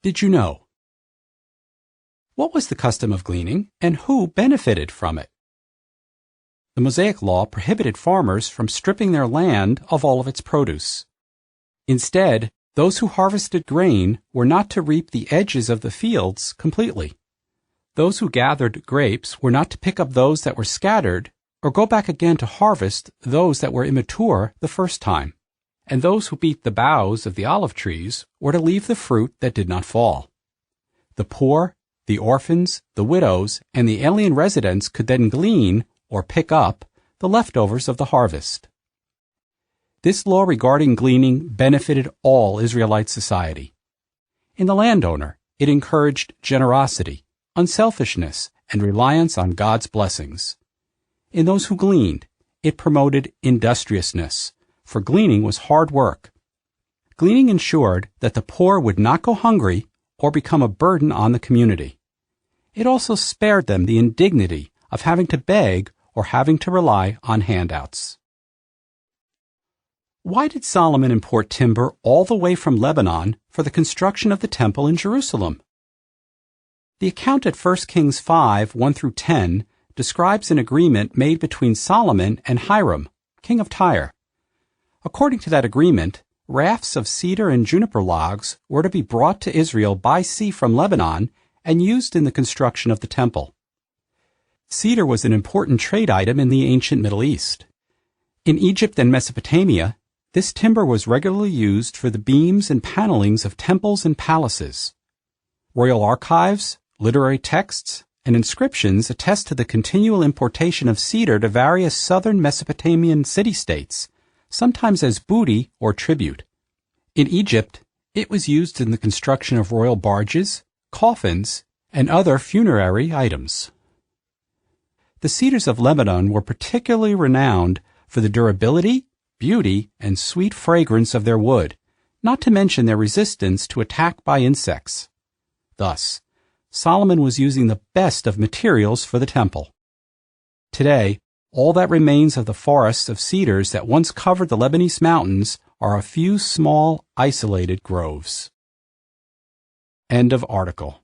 Did you know? What was the custom of gleaning, and who benefited from it? The Mosaic Law prohibited farmers from stripping their land of all of its produce. Instead, those who harvested grain were not to reap the edges of the fields completely. Those who gathered grapes were not to pick up those that were scattered, or go back again to harvest those that were immature the first time. And those who beat the boughs of the olive trees were to leave the fruit that did not fall. The poor, the orphans, the widows, and the alien residents could then glean, or pick up, the leftovers of the harvest. This law regarding gleaning benefited all Israelite society. In the landowner, it encouraged generosity, unselfishness, and reliance on God's blessings. In those who gleaned, it promoted industriousness, for gleaning was hard work. Gleaning ensured that the poor would not go hungry or become a burden on the community. It also spared them the indignity of having to beg or having to rely on handouts. Why did Solomon import timber all the way from Lebanon for the construction of the temple in Jerusalem? The account at 1 Kings 5, 1-10 describes an agreement made between Solomon and Hiram, king of Tyre. According to that agreement, rafts of cedar and juniper logs were to be brought to Israel by sea from Lebanon and used in the construction of the temple. Cedar was an important trade item in the ancient Middle East. In Egypt and Mesopotamia, this timber was regularly used for the beams and panelings of temples and palaces. Royal archives, literary texts, and inscriptions attest to the continual importation of cedar to various southern Mesopotamian city-states, sometimes as booty or tribute. In Egypt, it was used in the construction of royal barges, coffins, and other funerary items. The cedars of Lebanon were particularly renowned for the durability, beauty, and sweet fragrance of their wood, not to mention their resistance to attack by insects. Thus, Solomon was using the best of materials for the temple. Today, all that remains of the forests of cedars that once covered the Lebanese mountains are a few small, isolated groves. End of article.